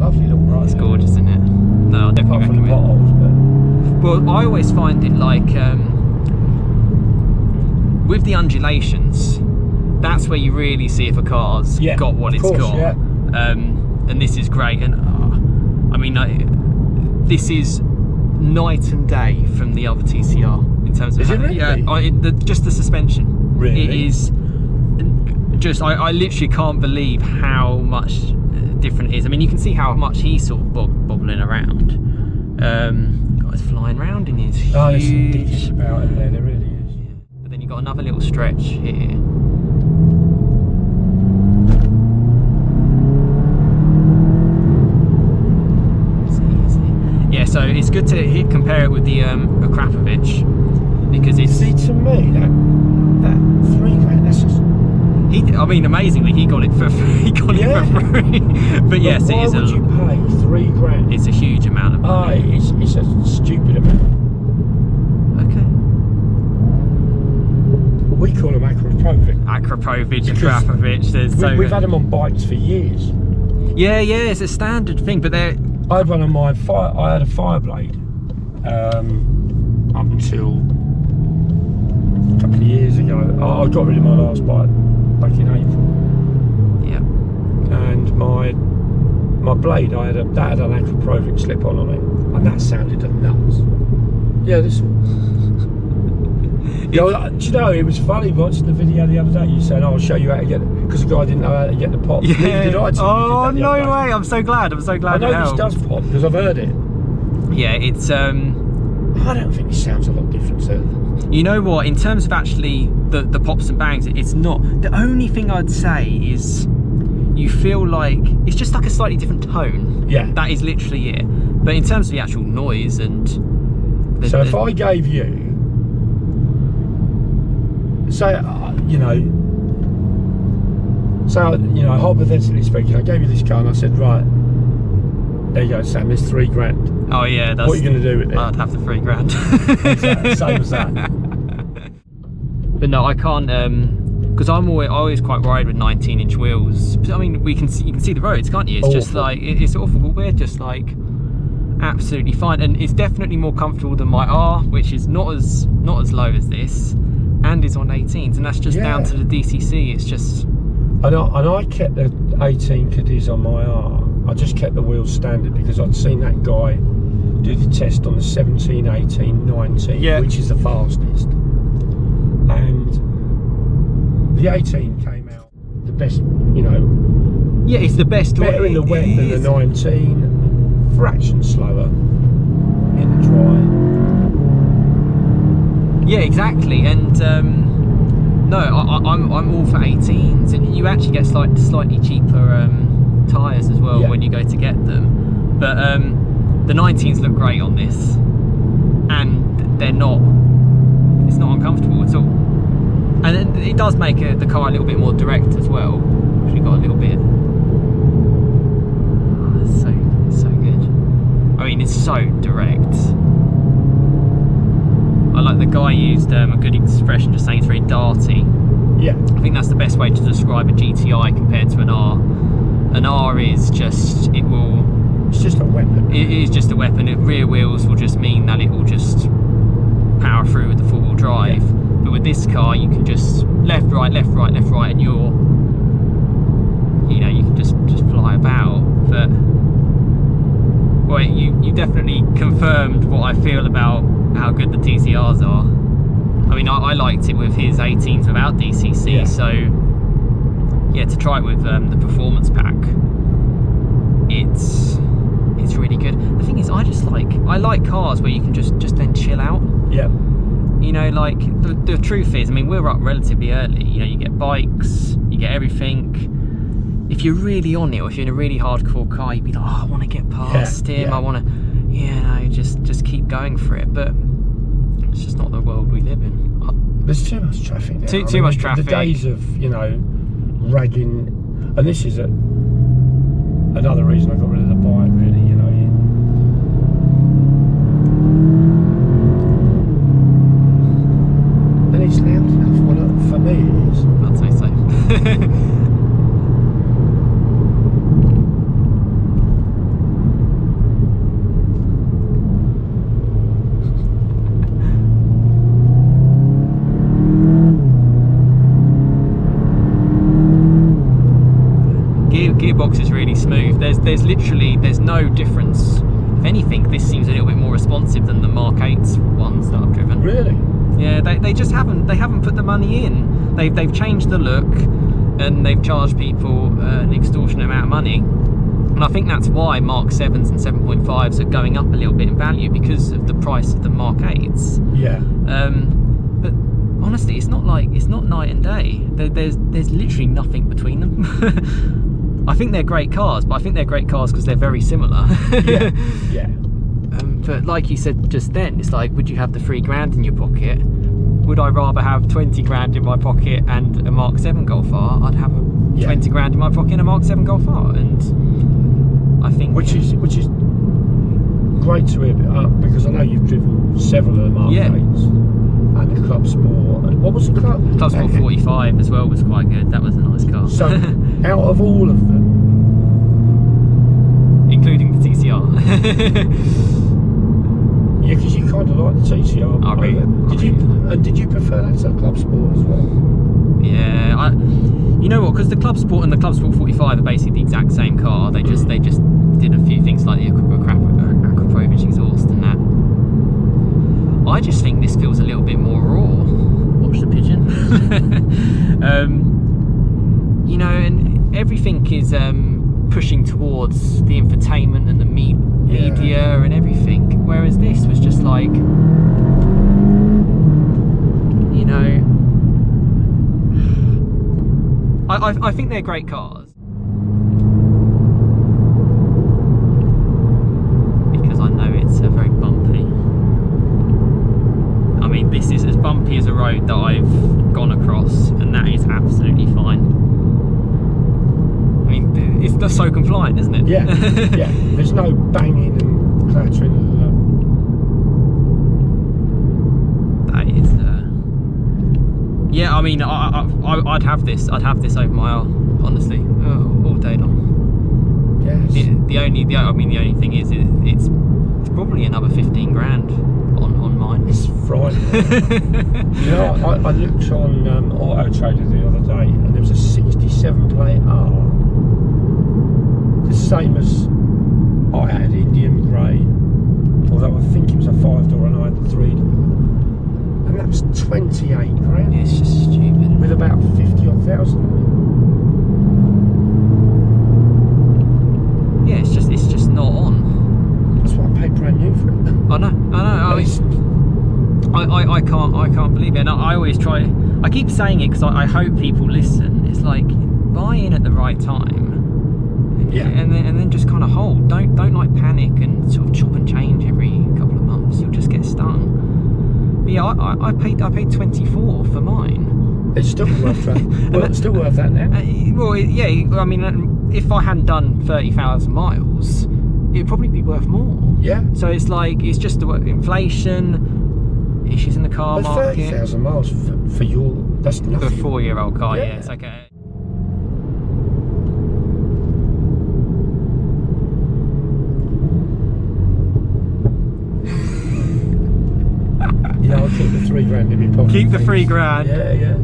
lovely little ride. It's gorgeous, isn't it? No, I definitely Apart from the recommend. potholes, but Well, I always find it like with the undulations, that's where you really see if a car's got what it's got. Yeah. And this is great. And I mean, this is night and day from the other TCR in terms of just the suspension. Really? It is just I literally can't believe how much different it is. I mean, you can see how much he's sort of bobbling around. Guys flying around in his huge. Oh, there's some ditches about in there. There really is. Yeah. But then you've got another little stretch here. Yeah, so it's good to compare it with the Akrapovic because it's. See, to me that £3 that's just. I mean, amazingly, he got it for free. He got it for free. But yes, why it is. Why would you pay £3? It's a huge amount of money. It's a stupid amount. Okay. We call him Akrapovic. Akrapovic. We've had them on bikes for years. Yeah, it's a standard thing, but they're. I had one on my I had a Fireblade up until a couple of years ago. I got rid of my last bike back in April. Yeah. And my blade, that had an Akrapovic slip-on it, and that sounded nuts. Yeah, this one. Do you know, it was funny watching the video the other day. You saying, "I'll show you how to get it," because the guy didn't know how to get the pop. Yeah. Neither did I. Oh no way! I'm so glad. I'm so glad. I know this does pop because I've heard it. Yeah, it's. I don't think this sounds a lot different. So. You know what? In terms of actually the pops and bangs, it's not. The only thing I'd say is you feel like it's just like a slightly different tone. Yeah. That is literally it. But in terms of the actual noise and. So if I gave you. So, hypothetically speaking, I gave you this car and I said, right, there you go, Sam, there's £3. Oh yeah, what are you going to do with it? I'd have the £3. Exactly, same as that. But no, I can't, because I'm always quite worried with 19-inch wheels. I mean, you can see the roads, can't you? It's awful. Just like, it's awful, but we're just like absolutely fine. And it's definitely more comfortable than my R, which is not as low as this. And is on 18s, and that's just down to the DCC. It's just. And I kept the 18 Cadiz on my R. I just kept the wheels standard because I'd seen that guy do the test on the 17, 18, 19, which is the fastest. And the 18 came out the best, Yeah, it's the best. Better in the wet than the 19, fraction slower in the dry. Yeah, exactly, and no, I'm all for 18s, and you actually get slightly cheaper tyres as well when you go to get them. But the 19s look great on this, and they're not. It's not uncomfortable at all, and it does make the car a little bit more direct as well. Actually, got a little bit. Oh, it's so good. I mean, it's so direct. I like the guy used a good expression, just saying it's very darty. Yeah. I think that's the best way to describe a GTI compared to an R. An R is just, it's just a weapon. It is just a weapon. Rear wheels will just mean that it will just power through with the four-wheel drive. Yeah. But with this car, you can just left, right, and you can just fly about. But well, you definitely confirmed what I feel about how good the TCRs are. I mean, I liked it with his 18s without DCC, so yeah, to try it with the performance pack, it's really good. The thing is, I like cars where you can just then chill out. Yeah. Like the truth is, I mean, we're up relatively early. You get bikes, you get everything. If you're really on it, or if you're in a really hardcore car, you'd be like, oh, I want to get past him. I want to. Just keep going for it, but it's just not the world we live in. There's too much traffic now. Too much traffic. The days of ragging, and this is another reason I got rid of the bike. Really, and it's loud enough. Well, for me, it is. I'd say so. gearbox is really smooth. There's no difference. If anything, this seems a little bit more responsive than the Mark 8's ones that I've driven. Really? Yeah, they just haven't put the money in. They've changed the look, and they've charged people an extortionate amount of money. And I think that's why Mark 7s and 7.5s are going up a little bit in value, because of the price of the Mark 8s. Yeah. But honestly, it's not night and day. There's literally nothing between them. I think they're great cars, but I think they're great cars because they're very similar. Yeah. Yeah. But like you said just then, it's like, would you have the $3,000 in your pocket? Would I rather have 20 grand in my pocket and a Mark 7 Golf R? I'd have a 20 grand in my pocket and a Mark 7 Golf R, and I think which is great to hear, because I know you've driven several of the Mark 8s and the Club Sport. And what was the Club Sport 45 as well was quite good. That was a nice car. So out of all of them, including the TCR. yeah, because you kind of like the TCR. Did you prefer that to the Club Sport as well? Yeah, you know what? Because the Club Sport and the Club Sport 45 are basically the exact same car. They just did a few things like the Akrapovic exhaust and that. I just think this feels a little bit more raw. Watch the pigeon. You know, and everything is pushing towards the infotainment and the media and everything. Whereas this was just like, you know, I think they're great cars. Because I know it's very bumpy. I mean, this is as bumpy as a road that I've gone across, and that is absolutely fine. I mean, it's just so compliant, isn't it? Yeah, yeah. There's no banging and clattering. That is. Yeah, I mean, I'd have this. I'd have this over my R, honestly, all day long. Yes. The only thing is, it's probably another 15 grand on mine. It's Friday. You know, I looked on Auto Trader the other day, and there was a 67 plate R, the same as I had, Indian grey, although I think it was a 5-door and I had the 3-door, and that was 28 grand. It's just stupid. With about 50-odd thousand. Yeah, it's just not on. That's what I paid brand new for it. I know. I can't believe it. And I always try. I keep saying it because I hope people listen. It's like, buy in at the right time. And then just kind of hold. Don't like panic and sort of chop and change every couple of months. You'll just get stung. But yeah, I paid 24 for mine. It's still worth that. Well, it's still worth that now. Well, yeah. I mean, if I hadn't done 30,000 miles, it'd probably be worth more. Yeah. So it's like, it's just the inflation, issues in the car market. 30,000 miles for your, that's nothing. For a 4-year-old car, yeah, it's okay. Yeah, I'll keep the 3 grand in my pocket. Keep the 3 grand. Yeah, yeah.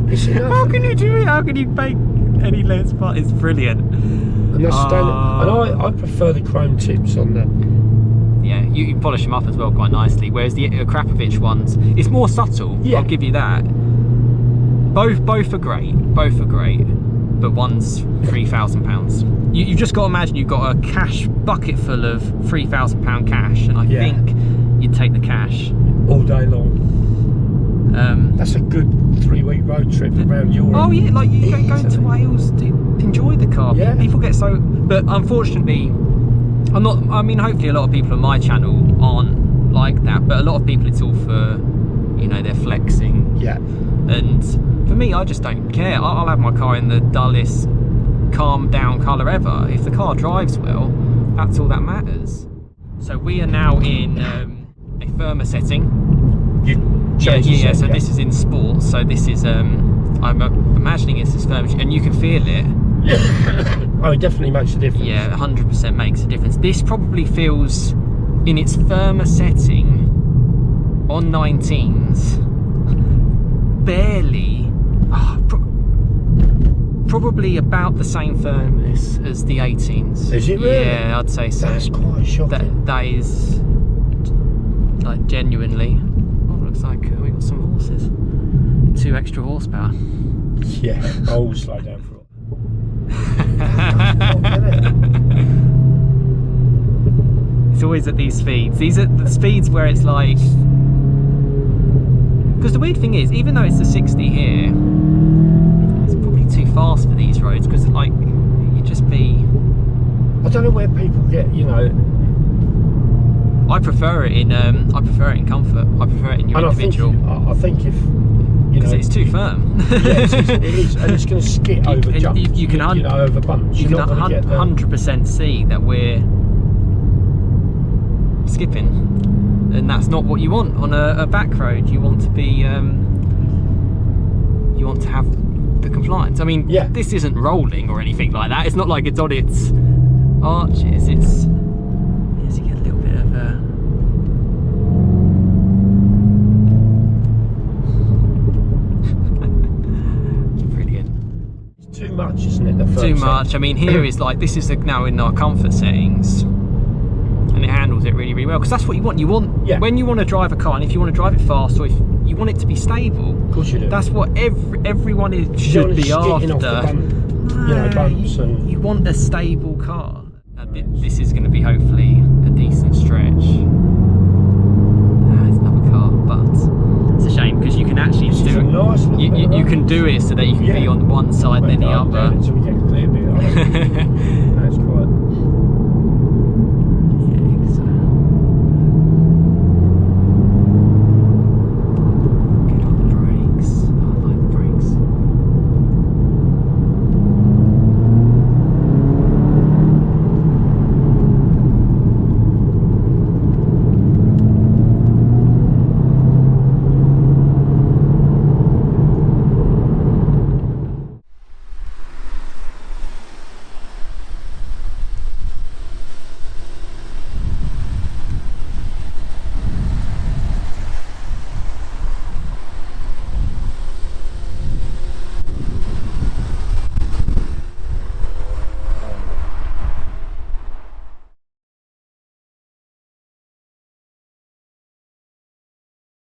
It's enough. How can you do it? How can you make any less? But it's brilliant. And that's standard. And I prefer the chrome tips on that. Yeah, you polish them up as well quite nicely. Whereas the Akrapovic ones, it's more subtle. Yeah. I'll give you that. Both are great. Both are great. But one's £3,000. You've just got to imagine you've got a cash bucket full of £3,000 cash, and I think you'd take the cash all day long. That's a good 3-week road trip around Europe. Oh yeah, like you going to Wales to enjoy the car. Yeah. People get so, but unfortunately, I mean, hopefully a lot of people on my channel aren't like that, but a lot of people, it's all for, you know, they're flexing. Yeah. And for me, I just don't care. I'll have my car in the dullest, calm down colour ever. If the car drives well, that's all that matters. So we are now in a firmer setting. Yeah. So this is in sport. So this is, I'm imagining it's this firm, and you can feel it. Oh, it definitely makes a difference. Yeah, 100% makes a difference. This probably feels, in its firmer setting, on 19s, probably about the same firmness as the 18s. Is it really? Yeah, I'd say so. That's quite shocking. That is like genuinely. Oh, looks like we got some horses. 2 extra horsepower. Yeah, I'll slow down for it. It's always at these speeds. These are the speeds where it's like, because the weird thing is, even though it's a 60 here, it's probably too fast for these roads, because like you just be. I don't know where people get, you know. I prefer it in comfort. I prefer it in your individual. I think if because it's too firm. Yeah, it is, and it's going to skid over jumps. You can over bumps. You can 100% see that we're skipping, and that's not what you want on a back road. You want to be, you want to have the compliance. I mean, yeah. This isn't rolling or anything like that. It's not like it's on its arches. It's yes, you get a little bit of a. Too much, isn't it? Too much. I mean, here is like, this is now in our comfort settings, and it handles it really, really well, because that's what you want. You want, when you want to drive a car, and if you want to drive it fast, or if you want it to be stable, of course you do. That's what everyone should be after. Bumps and you want a stable car. This is going to be hopefully a decent stretch. It's another car, but it's a shame because you can actually do it. Nice you can do it so that you can be on one side and then the other. So we get a clear bit.